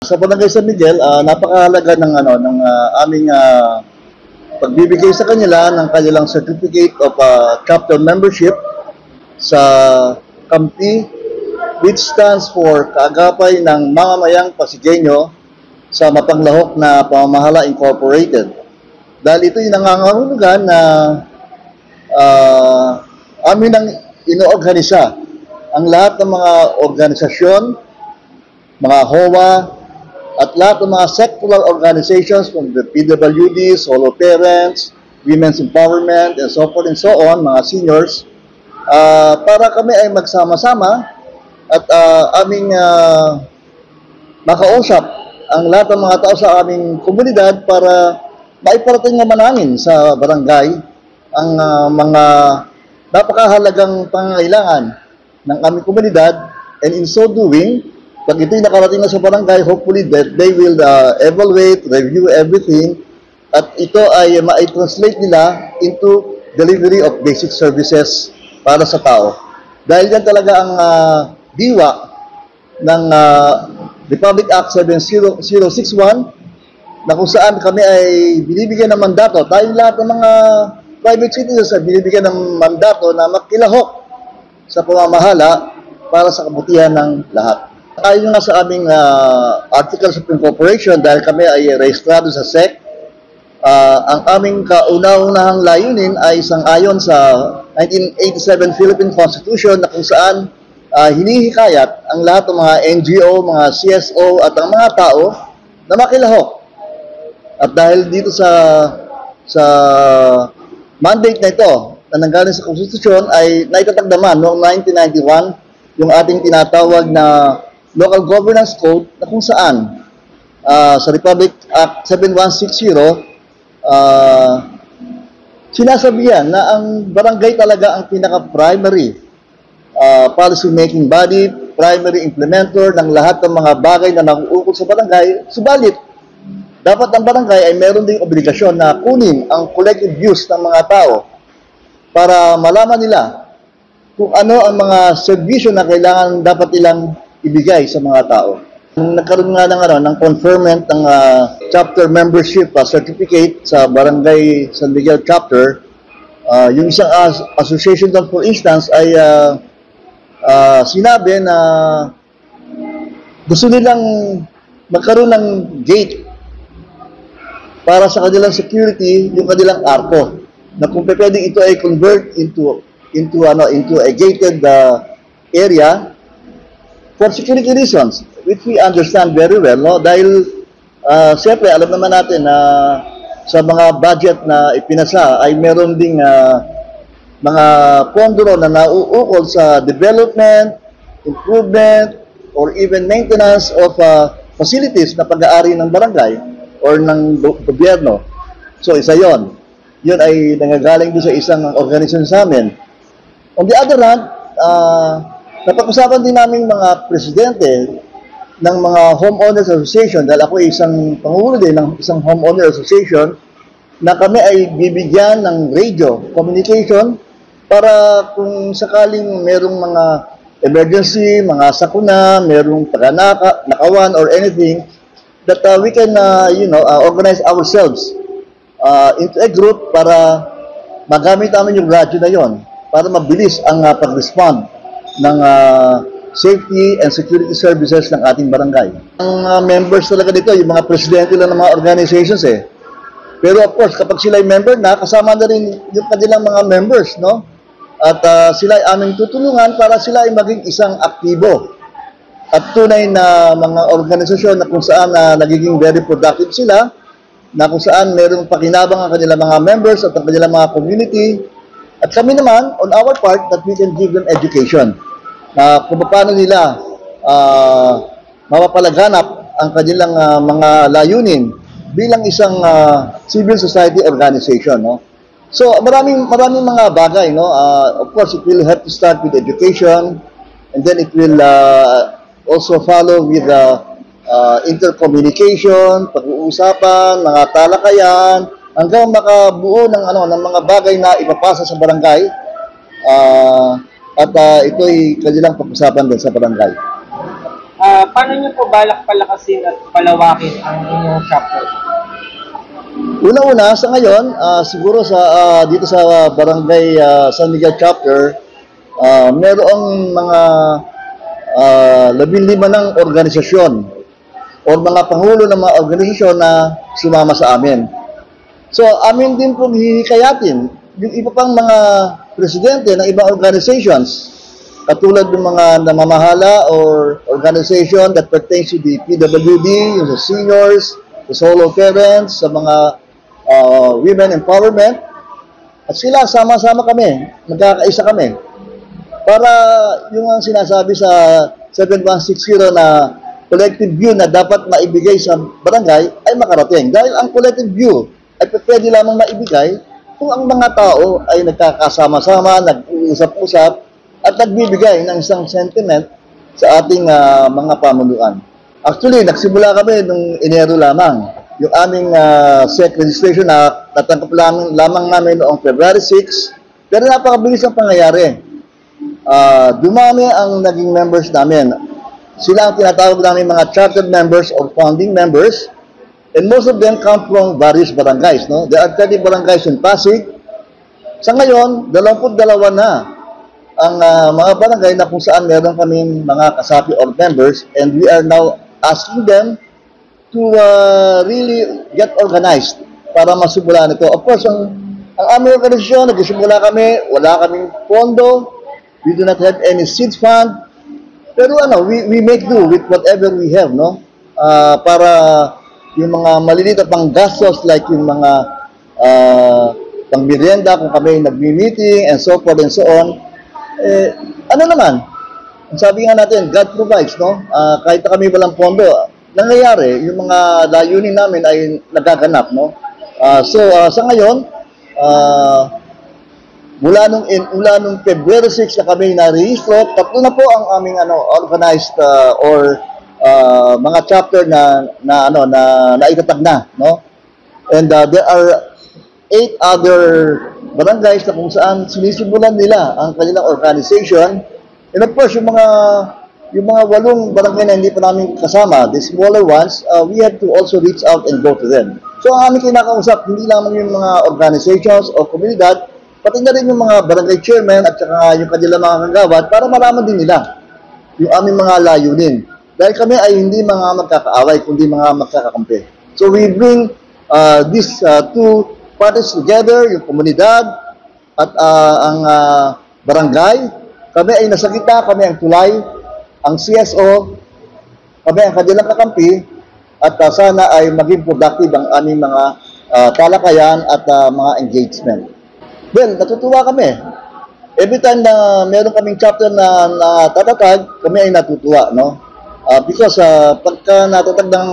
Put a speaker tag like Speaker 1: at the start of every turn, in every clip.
Speaker 1: Sa Barangay San Miguel, napakahalaga ng aming pagbibigay sa kanila ng kanilang certificate of chapter membership sa CAMPI, which stands for Kaagapay ng Mamamayang Pasigueño sa Mapanglahok na Pamamahala Incorporated. Dahil ito yung nangangahulugan na amin ang inoorganisa ang lahat ng mga organisasyon, mga HOA, at lahat ng mga sectoral organizations from the PWD, solo parents, women's empowerment, and so forth and so on, mga seniors, para kami ay magsama-sama at aming makausap ang lahat ng mga tao sa aming komunidad para maiparating naman namin sa barangay ang mga napakahalagang pangangailangan ng aming komunidad, and in so doing, pag ito'y nakarating na sa barangay, hopefully that they will evaluate, review everything, at ito ay ma-translate nila into delivery of basic services para sa tao. Dahil yan talaga ang diwa ng Republic Act 7061 na kung saan kami ay binibigyan ng mandato. Tayong lahat ng mga private citizens ay binibigyan ng mandato na makilahok sa pamamahala para sa kabutihan ng lahat. Ayon nga sa aming Articles of Incorporation, dahil kami ay rehistrado sa SEC, ang aming kauna-unahang layunin ay sang-ayon sa 1987 Philippine Constitution na kung saan hinihikayat ang lahat ng mga NGO, mga CSO at ang mga tao na makilahok. At dahil dito sa mandate na ito na nanggaling sa Konstitusyon ay naitatag naman noong 1991 yung ating tinatawag na Local Governance Code na kung saan sa Republic Act 7160 sinasabihan na ang barangay talaga ang pinaka-primary policy making body, primary implementer ng lahat ng mga bagay na nakuukol sa barangay. Subalit, dapat ang barangay ay meron ding obligasyon na kunin ang collective views ng mga tao para malaman nila kung ano ang mga serbisyo na kailangan dapat ilang ibigay sa mga tao. Nagkaroon nga ng conferment ng chapter membership certificate sa Barangay San Miguel chapter. Yung isang association doon, for instance, ay sinabi na gusto nilang magkaroon ng gate para sa kanilang security, yung kanilang arko, na kung pwedeng ito ay convert into a gated area for security reasons, which we understand very well, no? Dahil siyempre alam naman natin na sa mga budget na ipinasa ay meron ding mga pondo na nauukol sa development, improvement, or even maintenance of facilities na pag-aari ng barangay or ng gobyerno. So isa yon. Yun ay nangagaling doon sa isang organisasyon sa amin. On the other hand, napag-usapan din namin mga presidente ng mga homeowners association, dahil ako ay isang pangulo din ng isang homeowner association, na kami ay bibigyan ng radio communication para kung sakaling merong mga emergency, mga sakuna, merong nakawan or anything, that we can organize ourselves into a group para magamit namin yung radyo na yon para mabilis ang pag-respond ng safety and security services ng ating barangay. Ang members talaga dito, yung mga presidente lang ng mga organizations eh. Pero of course, kapag sila ay member na, kasama na rin yung kanilang mga members, no? At sila ay aming tutulungan para sila ay maging isang aktibo at tunay na mga organisasyon na kung saan nagiging very productive sila, na kung saan mayroong pakinabang ang kanilang mga members at ang kanilang mga community. At kami naman, on our part, that we can give them education na kung paano nila mapapalaganap ang kanilang mga layunin bilang isang civil society organization, no? So maraming mga bagay, no? Of course, it will have to start with education, and then it will also follow with intercommunication, pag-uusapan, mga talakayan, hanggang makabuo ng mga bagay na ipapasa sa barangay. Ito'y kanilang pag-usapan din sa barangay.
Speaker 2: Paano niyo po balak palakasin at palawakin ang inyong chapter?
Speaker 1: Una-una, sa ngayon, siguro dito sa Barangay San Miguel Chapter, merong mga 15 ng organisasyon o mga pangulo ng mga organisasyon na sumama sa amin. So, amin din pong hihikayatin yung iba pang mga presidente ng ibang organizations, katulad ng mga namamahala or organization that pertains to the PWD, yung sa seniors, sa solo parents, sa mga women empowerment, at sila sama-sama kami, magkakaisa kami, para yung ang sinasabi sa 7160 na collective view na dapat maibigay sa barangay ay makarating. Dahil ang collective view ay pwede lamang maibigay kung ang mga tao ay nagkakasama-sama, nag-uusap-usap, at nagbibigay ng isang sentiment sa ating mga pamunuan. Actually, nagsimula kami nung Enero lamang. Yung aming SEC registration na natanggap lamang namin noong February 6, pero napakabilis ang pangyayari. Dumami ang naging members namin. Sila ang tinatawag namin mga chartered members or founding members, and most of them come from various barangays. No? There are 30 barangays in Pasig. Sa ngayon, 22 na ang mga barangay na kung saan meron kaming mga kasapi or members, and we are now asking them to really get organized para masimulan ito. Of course, ang aming organisasyon, nagsimula kami, wala kaming pondo, we do not have any seed fund, pero we make do with whatever we have, no? Para yung mga maliliit na pang gastos like yung mga pang merienda kung kami nagmi-meeting and so forth and so on, naman, sabi nga natin, God provides, no? Kahit na kami walang pondo, nangyayari, yung mga layunin namin ay nagaganap, no? Sa ngayon, mula nung February 6 na kami na-rehistro, 3 na po ang aming organized or mga chapter na naitatag na, no? And there are 8 other barangays na kung saan sinisimulan nila ang kanilang organization. And of course, yung mga 8 barangay na hindi pa namin kasama, the smaller ones, we have to also reach out and go to them. So ang aming kinakausap, hindi lamang yung mga organizations o komunidad, pati na rin yung mga barangay chairman at saka yung kanilang mga kagawad para malaman din nila yung aming mga layunin. Dahil kami ay hindi mga magkakaaway, kundi mga magkakakampi. So we bring these two parties together, yung komunidad at ang barangay. Kami ay nasa gitna, kami ang tulay, ang CSO, kami ang kanilang kakampi, at sana ay maging productive ang aming mga talakayan at mga engagement. Well, natutuwa kami. Every time na meron kaming chapter na tatatag, kami ay natutuwa, no? Because pagka natatag ng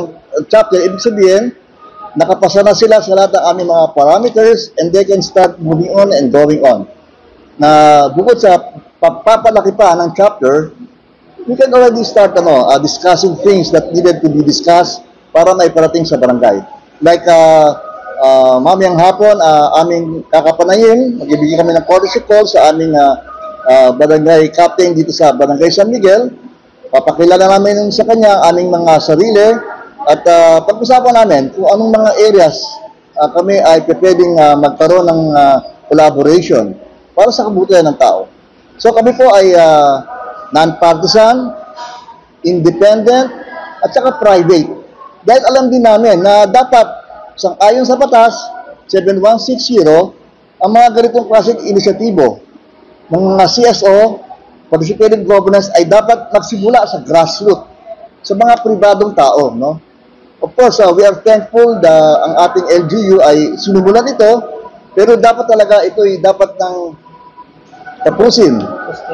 Speaker 1: chapter, ibig sabihin, nakapasa na sila sa lahat ng aming mga parameters and they can start moving on and going on. Na bukod sa papalaki pa ng chapter, we can already start discussing things that needed to be discussed para maiparating sa barangay. Like mamayang hapon, aming kakapanayin, magbibigay kami ng courtesy call sa aming barangay captain dito sa Barangay San Miguel. Papakilala namin sa kanya aming mga sarili at pag-usapan namin kung anong mga areas kami ay pwedeng magkaroon ng collaboration para sa kabutihan ng tao. So kami po ay non-partisan, independent, at saka private. Dahil alam din namin na dapat, ayon sa batas, 7160, ang mga ganitong klaseng inisyatibo ng mga CSO, participative governance, ay dapat magsimula sa grassroots, sa mga pribadong tao, no? Of course, we are thankful na ang ating LGU ay sinumulan ito, pero dapat talaga ito ay dapat ng tapusin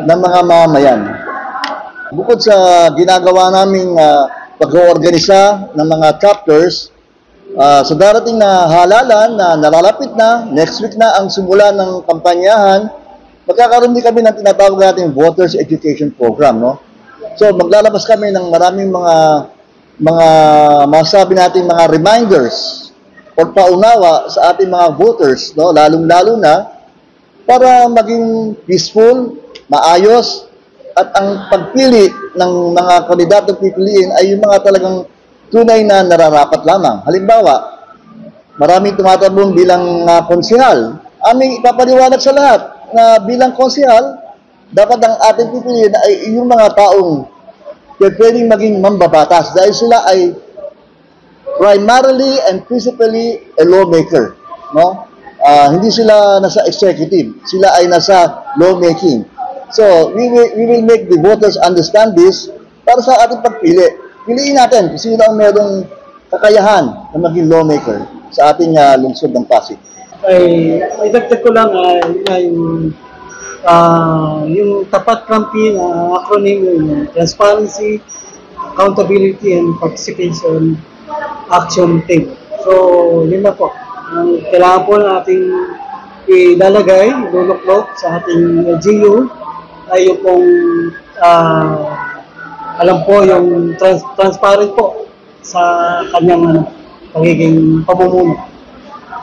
Speaker 1: ng mga mamamayan. Bukod sa ginagawa naming pag-oorganisa ng mga chapters, sa darating na halalan na nalalapit na, next week na ang simula ng kampanyahan, magkakaroon din kami ng tinatawag natin Voters Education Program, no? So maglalabas kami ng maraming mga masabi natin mga reminders o paunawa sa ating mga voters, no? Lalong-lalo na para maging peaceful, maayos, at ang pagpili ng mga kandidatong pipiliin ay yung mga talagang tunay na nararapat lamang. Halimbawa, maraming tumatabong bilang konsehal. Aming ipapaliwanag sa lahat na bilang konsehal, dapat ang ating pipiliin ay yung mga taong pwedeng maging mambabatas dahil sila ay primarily and principally a lawmaker. No? Hindi sila nasa executive, sila ay nasa lawmaking. So, we will make the voters understand this para sa ating pagpili. Piliin natin kung sino ang merong kakayahan na maging lawmaker sa ating lungsod ng Pasig.
Speaker 3: Ay, idagdag ko lang yung tapat campaign acronym yung Transparency, Accountability, and Participation Action Team. So, yun na po. Ang kailangan po nating ilalagay, luluklok sa ating LGU ay yung pong alam po yung transparent po sa kanyang pagiging pamumuno.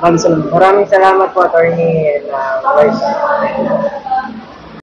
Speaker 3: Maraming salamat.
Speaker 2: Maraming salamat po, Attorney and Vice.